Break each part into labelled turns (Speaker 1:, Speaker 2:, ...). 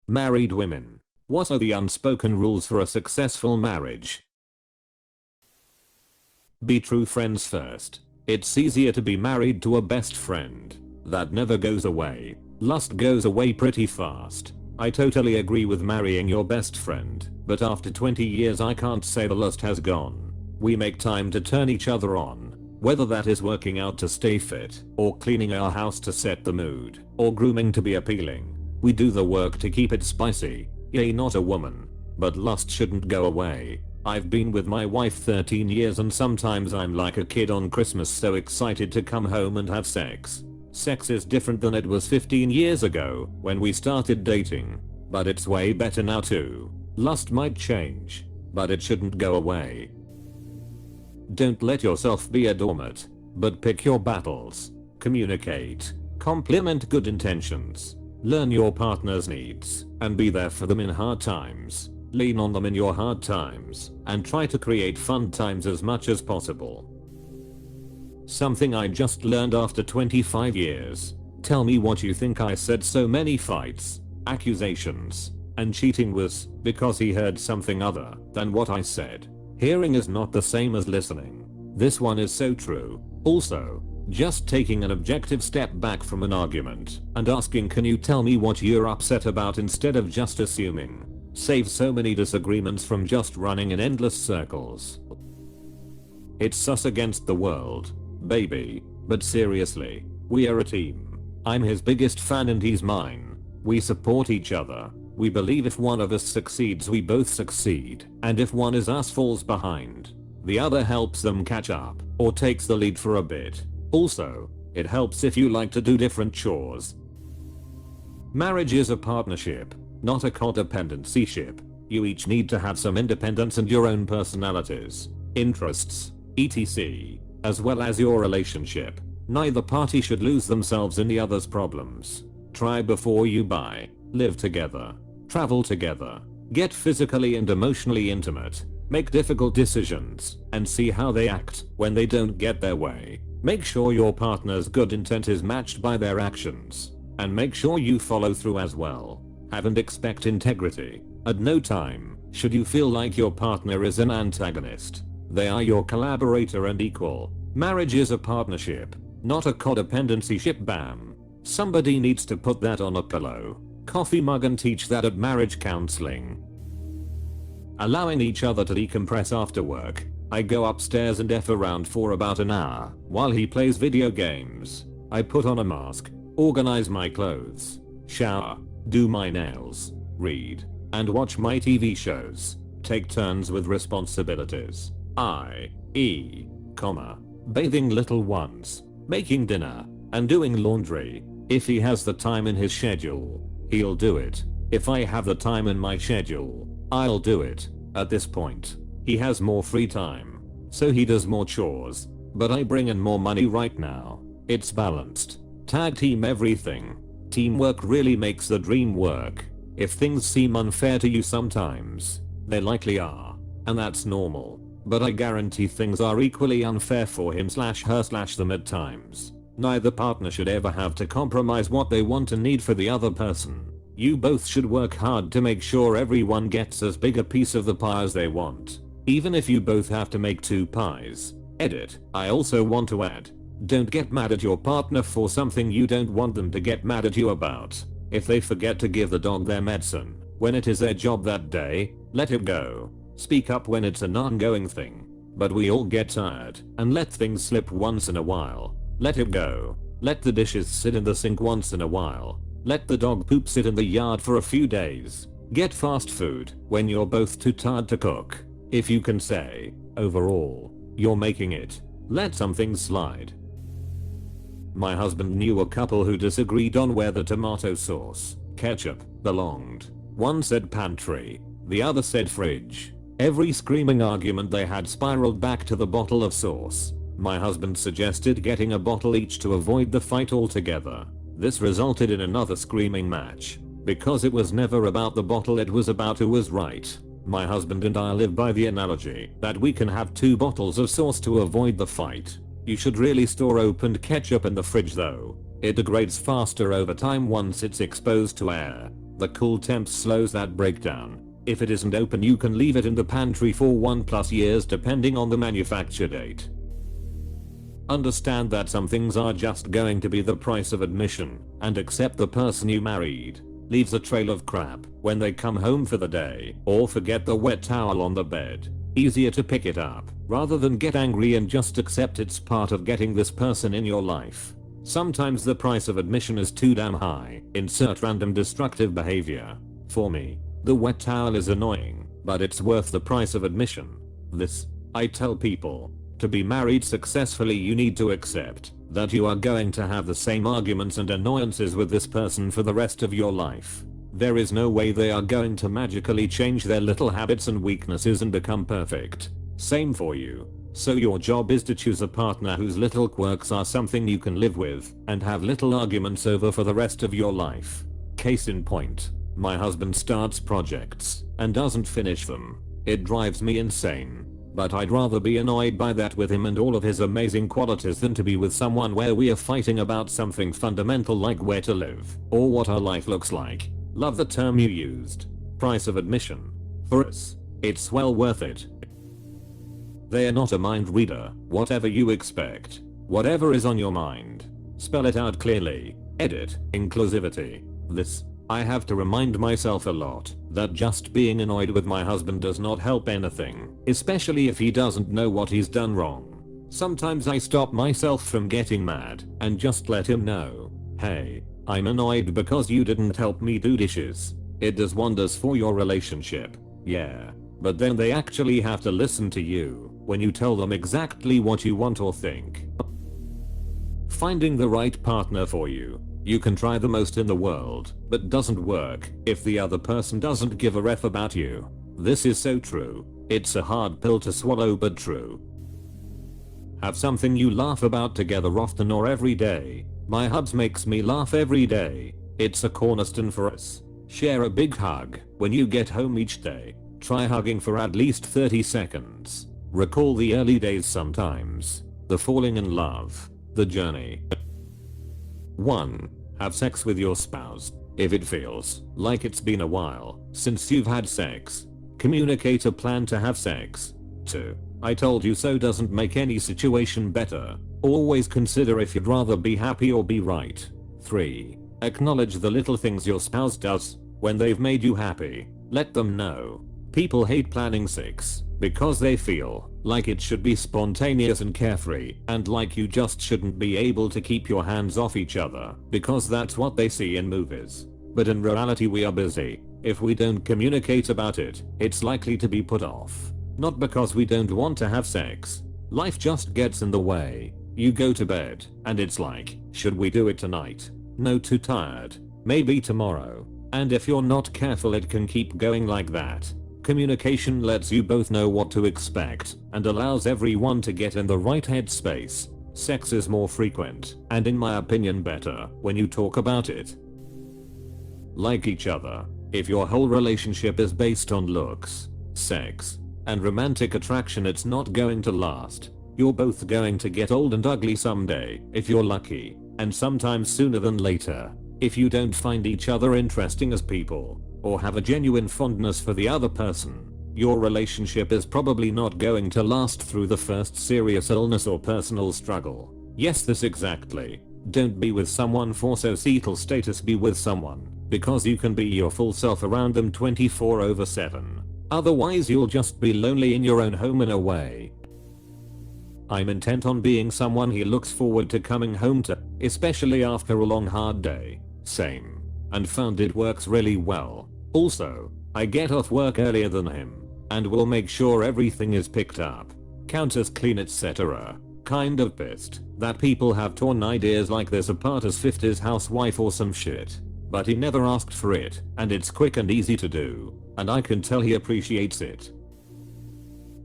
Speaker 1: Married women. What are the unspoken rules for a successful marriage? Be true friends first. It's easier to be married to a best friend. That never goes away. Lust goes away pretty fast. I totally agree with marrying your best friend, but after 20 years I can't say the lust has gone. We make time to turn each other on. Whether that is working out to stay fit, or cleaning our house to set the mood, or grooming to be appealing. We do the work to keep it spicy. Yay, not a woman. But lust shouldn't go away. I've been with my wife 13 years and sometimes I'm like a kid on Christmas, so excited to come home and have sex. Sex is different than it was 15 years ago when we started dating. But it's way better now too. Lust might change, but it shouldn't go away. Don't let yourself be a doormat, but pick your battles. Communicate. Compliment good intentions. Learn your partner's needs and be there for them in hard times. Lean on them in your hard times and try to create fun times as much as possible. Something I just learned after 25 years. Tell me what you think. I said so many fights, accusations, and cheating was because he heard something other than what I said. Hearing is not the same as listening. This one is so true. Also, just taking an objective step back from an argument and asking, can you tell me what you're upset about, instead of just assuming, saves so many disagreements from just running in endless circles. It's us against the world, baby, but seriously, we are a team. I'm his biggest fan and he's mine. We support each other. We believe if one of us succeeds we both succeed, and if one of us falls behind, the other helps them catch up or takes the lead for a bit. Also, it helps if you like to do different chores. Marriage is a partnership, not a codependency ship. You each need to have some independence and your own personalities, interests, etc., as well as your relationship. Neither party should lose themselves in the other's problems. Try before you buy. Live together. Travel together. Get physically and emotionally intimate. Make difficult decisions and see how they act when they don't get their way. Make sure your partner's good intent is matched by their actions, and make sure you follow through as well. Have and expect integrity. At no time should you feel like your partner is an antagonist. They are your collaborator and equal. Marriage is a partnership, not a codependency ship. Bam. Somebody needs to put that on a pillow, coffee mug, and teach that at marriage counseling. Allowing each other to decompress after work. I go upstairs and F around for about an hour while he plays video games. I put on a mask, organize my clothes, shower, do my nails, read, and watch my TV shows. Take turns with responsibilities. I.e., bathing little ones, making dinner, and doing laundry. If he has the time in his schedule, he'll do it. If I have the time in my schedule, I'll do it. At this point, he has more free time, so he does more chores, but I bring in more money right now. It's balanced. Tag team everything. Teamwork really makes the dream work. If things seem unfair to you sometimes, they likely are, and that's normal. But I guarantee things are equally unfair for him/her/them at times. Neither partner should ever have to compromise what they want and need for the other person. You both should work hard to make sure everyone gets as big a piece of the pie as they want, even if you both have to make two pies. Edit. I also want to add, don't get mad at your partner for something you don't want them to get mad at you about. If they forget to give the dog their medicine when it is their job that day, let it go. Speak up when it's an ongoing thing. But we all get tired and let things slip once in a while. Let it go. Let the dishes sit in the sink once in a while. Let the dog poop sit in the yard for a few days. Get fast food when you're both too tired to cook. If you can say, overall, you're making it. Let some things slide. My husband knew a couple who disagreed on where the tomato sauce, ketchup, belonged. One said pantry, the other said fridge. Every screaming argument they had spiraled back to the bottle of sauce. My husband suggested getting a bottle each to avoid the fight altogether. This resulted in another screaming match. Because it was never about the bottle, it was about who was right. My husband and I live by the analogy that we can have 2 bottles of sauce to avoid the fight. You should really store opened ketchup in the fridge though. It degrades faster over time once it's exposed to air. The cool temp slows that breakdown. If it isn't open, you can leave it in the pantry for 1+ years depending on the manufacture date. Understand that some things are just going to be the price of admission, and accept the person you married leaves a trail of crap when they come home for the day, or forget the wet towel on the bed. Easier to pick it up rather than get angry and just accept it's part of getting this person in your life. Sometimes the price of admission is too damn high. Insert random destructive behavior. For me, the wet towel is annoying, but it's worth the price of admission. This, I tell people. To be married successfully, you need to accept that you are going to have the same arguments and annoyances with this person for the rest of your life. There is no way they are going to magically change their little habits and weaknesses and become perfect. Same for you. So your job is to choose a partner whose little quirks are something you can live with and have little arguments over for the rest of your life. Case in point, my husband starts projects and doesn't finish them. It drives me insane. But I'd rather be annoyed by that with him and all of his amazing qualities than to be with someone where we are fighting about something fundamental like where to live or what our life looks like. Love the term you used. Price of admission. For us, it's well worth it. They are not a mind reader. Whatever you expect. Whatever is on your mind. Spell it out clearly. Edit. Inclusivity. This, I have to remind myself a lot that just being annoyed with my husband does not help anything, especially if he doesn't know what he's done wrong. Sometimes I stop myself from getting mad and just let him know, hey, I'm annoyed because you didn't help me do dishes. It does wonders for your relationship. Yeah, but then they actually have to listen to you when you tell them exactly what you want or think. Finding the right partner for you. You can try the most in the world, but doesn't work if the other person doesn't give a ref about you. This is so true. It's a hard pill to swallow but true. Have something you laugh about together often or every day. My hubs makes me laugh every day. It's a cornerstone for us. Share a big hug when you get home each day. Try hugging for at least 30 seconds. Recall the early days sometimes. The falling in love. The journey. 1. Have sex with your spouse. If it feels like it's been a while since you've had sex, communicate a plan to have sex. 2. I told you so doesn't make any situation better. Always consider if you'd rather be happy or be right. 3. Acknowledge the little things your spouse does when they've made you happy. Let them know. People hate planning sex because they feel like it should be spontaneous and carefree, and like you just shouldn't be able to keep your hands off each other because that's what they see in movies. But in reality we are busy. If we don't communicate about it, it's likely to be put off. Not because we don't want to have sex. Life just gets in the way. You go to bed, and it's like, should we do it tonight? No, too tired. Maybe tomorrow. And if you're not careful it can keep going like that. Communication lets you both know what to expect and allows everyone to get in the right headspace. Sex is more frequent and in my opinion better when you talk about it. Like each other. If your whole relationship is based on looks, sex, and romantic attraction, it's not going to last. You're both going to get old and ugly someday if you're lucky, and sometimes sooner than later if you don't find each other interesting as people or have a genuine fondness for the other person. Your relationship is probably not going to last through the first serious illness or personal struggle. Yes, this exactly. Don't be with someone for societal status, be with someone because you can be your full self around them 24/7. Otherwise you'll just be lonely in your own home in a way. I'm intent on being someone he looks forward to coming home to, especially after a long hard day. Same. And found it works really well. Also, I get off work earlier than him and will make sure everything is picked up, counters clean, etc. Kind of pissed that people have torn ideas like this apart as 50s housewife or some shit. But he never asked for it and it's quick and easy to do, and I can tell he appreciates it.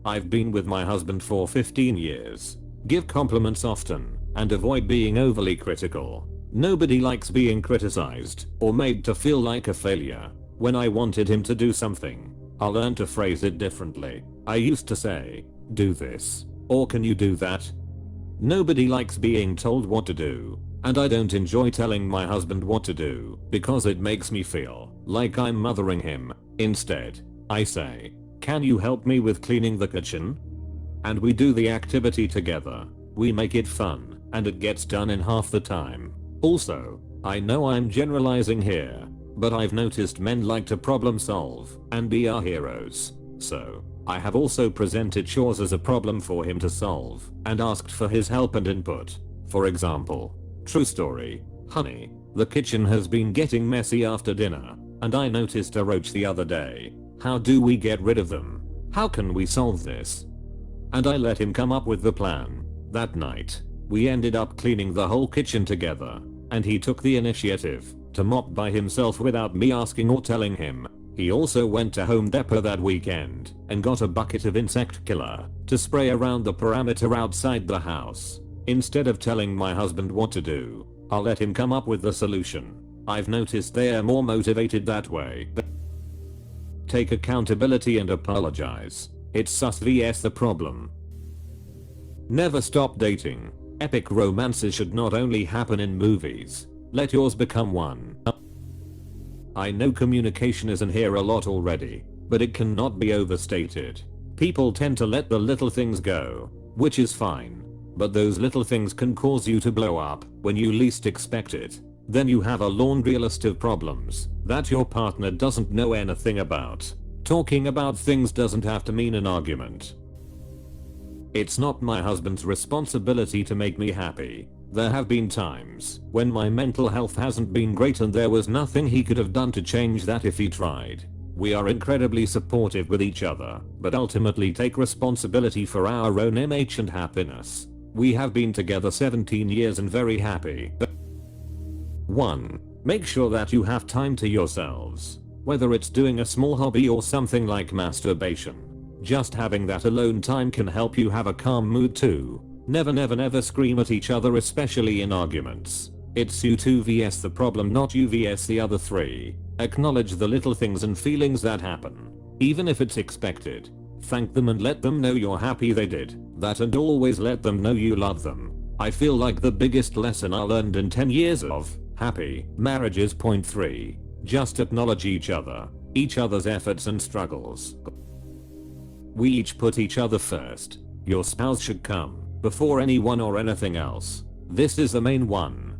Speaker 1: I've been with my husband for 15 years. Give compliments often and avoid being overly critical. Nobody likes being criticized or made to feel like a failure. When I wanted him to do something, I learned to phrase it differently. I used to say, do this, or can you do that? Nobody likes being told what to do, and I don't enjoy telling my husband what to do because it makes me feel like I'm mothering him. Instead, I say, "Can you help me with cleaning the kitchen?" And we do the activity together. We make it fun, and it gets done in half the time. Also, I know I'm generalizing here, but I've noticed men like to problem solve and be our heroes. So, I have also presented chores as a problem for him to solve and asked for his help and input. For example, true story, "Honey, the kitchen has been getting messy after dinner, and I noticed a roach the other day. How do we get rid of them? How can we solve this?" And I let him come up with the plan. That night, we ended up cleaning the whole kitchen together, and he took the initiative to mop by himself without me asking or telling him. He also went to Home Depot that weekend and got a bucket of insect killer to spray around the perimeter outside the house. Instead of telling my husband what to do, I'll let him come up with the solution. I've noticed they are more motivated that way. Take accountability and apologize. It's sus vs the problem. Never stop dating. Epic romances should not only happen in movies. Let yours become one. I know communication isn't here a lot already, but it cannot be overstated. People tend to let the little things go, which is fine. But those little things can cause you to blow up when you least expect it. Then you have a laundry list of problems that your partner doesn't know anything about. Talking about things doesn't have to mean an argument. It's not my husband's responsibility to make me happy. There have been times when my mental health hasn't been great and there was nothing he could have done to change that if he tried. We are incredibly supportive with each other, but ultimately take responsibility for our own image and happiness. We have been together 17 years and very happy. 1. Make sure that you have time to yourselves. Whether it's doing a small hobby or something like masturbation. Just having that alone time can help you have a calm mood too. Never scream at each other, especially in arguments. It's you two vs the problem, not you vs the other three. Acknowledge the little things and feelings that happen, even if it's expected. Thank them and let them know you're happy they did that, and always let them know you love them. I feel like the biggest lesson I learned in 10 years of happy marriages. Point 3. Just acknowledge each other's efforts and struggles. We each put each other first. Your spouse should come before anyone or anything else. This is the main one.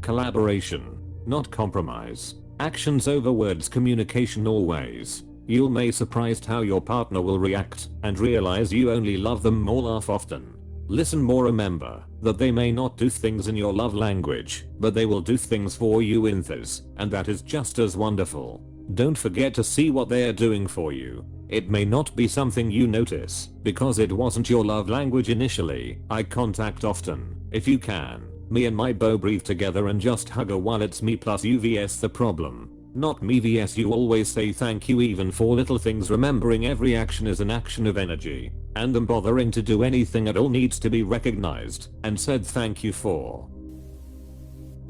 Speaker 1: Collaboration, not compromise. Actions over words, communication always. You may surprised how your partner will react and realize you only love them more. Laugh often. Listen more. Remember that they may not do things in your love language, but they will do things for you in theirs, and that is just as wonderful. Don't forget to see what they are doing for you. It may not be something you notice because it wasn't your love language initially. Eye contact often, if you can. Me and my beau breathe together and just hug her while it's me plus you vs the problem, not me vs you. Always say thank you even for little things, remembering every action is an action of energy, and them bothering to do anything at all needs to be recognized and said thank you for.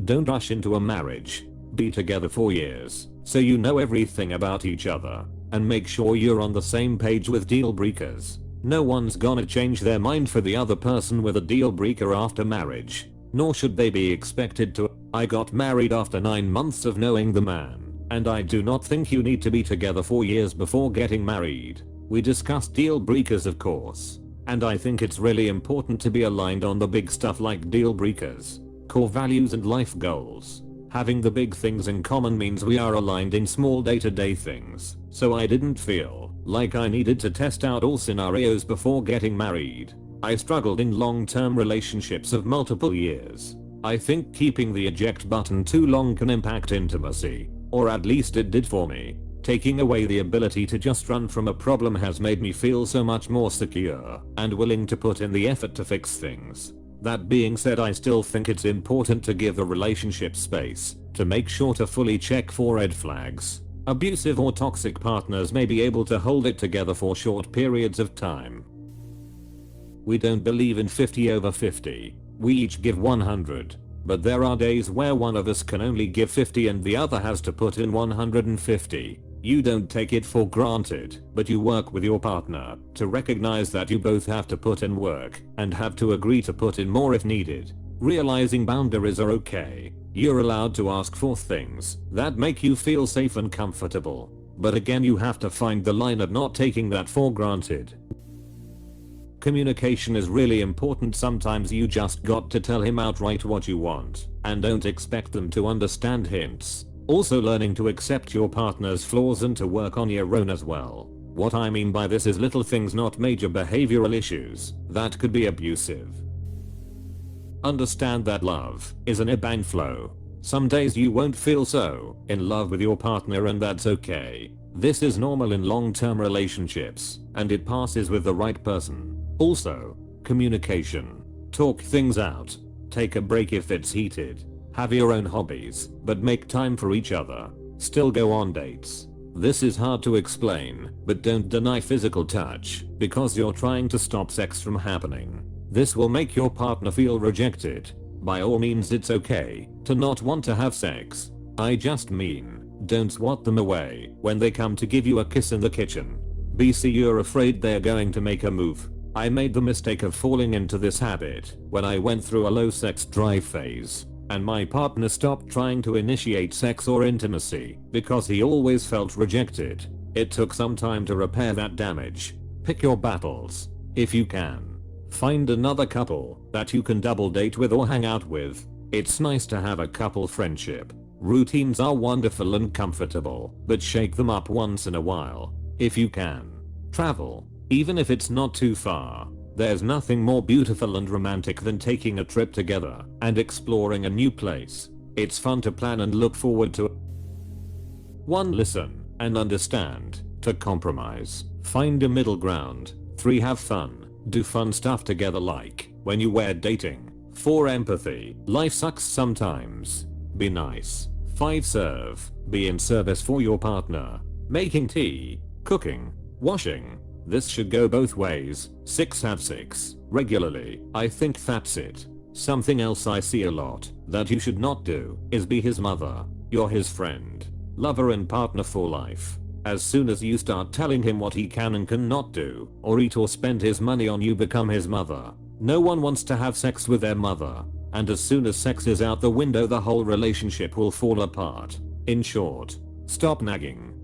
Speaker 1: Don't rush into a marriage. Be together for years so you know everything about each other, and make sure you're on the same page with deal breakers. No one's gonna change their mind for the other person with a deal breaker after marriage, nor should they be expected to. I got married after 9 months of knowing the man, and I do not think you need to be together for years before getting married. We discussed deal breakers of course, and I think it's really important to be aligned on the big stuff like deal breakers, core values and life goals. Having the big things in common means we are aligned in small day-to-day things, so I didn't feel like I needed to test out all scenarios before getting married. I struggled in long-term relationships of multiple years. I think keeping the eject button too long can impact intimacy, or at least it did for me. Taking away the ability to just run from a problem has made me feel so much more secure and willing to put in the effort to fix things. That being said, I still think it's important to give a relationship space to make sure to fully check for red flags. Abusive or toxic partners may be able to hold it together for short periods of time. We don't believe in 50/50. We each give 100. But there are days where one of us can only give 50 and the other has to put in 150. You don't take it for granted, but you work with your partner to recognize that you both have to put in work and have to agree to put in more if needed. Realizing boundaries are okay You're allowed to ask for things that make you feel safe and comfortable. But again, you have to find the line of not taking that for granted. Communication is really important. Sometimes you just got to tell him outright what you want, and don't expect them to understand hints. Also, learning to accept your partner's flaws and to work on your own as well. What I mean by this is little things, not major behavioral issues that could be abusive. Understand that love is an ebb and flow. Some days you won't feel so in love with your partner, and that's okay. This is normal in long-term relationships, and it passes with the right person. Also, communication. Talk things out. Take a break if it's heated. Have your own hobbies, but make time for each other. Still go on dates. This is hard to explain, but don't deny physical touch because you're trying to stop sex from happening. This will make your partner feel rejected. By all means, it's okay to not want to have sex. I just mean, don't swat them away when they come to give you a kiss in the kitchen. BC, you're afraid they're going to make a move. I made the mistake of falling into this habit when I went through a low sex drive phase, and my partner stopped trying to initiate sex or intimacy because he always felt rejected. It took some time to repair that damage. Pick your battles if you can. Find another couple that you can double date with or hang out with. It's nice to have a couple friendship. Routines are wonderful and comfortable, but shake them up once in a while if you can. Travel, even if it's not too far. There's nothing more beautiful and romantic than taking a trip together and exploring a new place. It's fun to plan and look forward to. 1. Listen and understand. 2. Compromise. Find a middle ground. 3. Have fun. Do fun stuff together like when you were dating. 4. Empathy. Life sucks sometimes. Be nice. 5. Serve. Be in service for your partner. Making tea, cooking, washing. This should go both ways. 6. Have sex regularly. I think that's it. Something else I see a lot that you should not do is be his mother. You're his friend, lover and partner for life. As soon as you start telling him what he can and cannot do, or eat or spend his money on, you become his mother. No one wants to have sex with their mother, and as soon as sex is out the window, the whole relationship will fall apart. In short, stop nagging.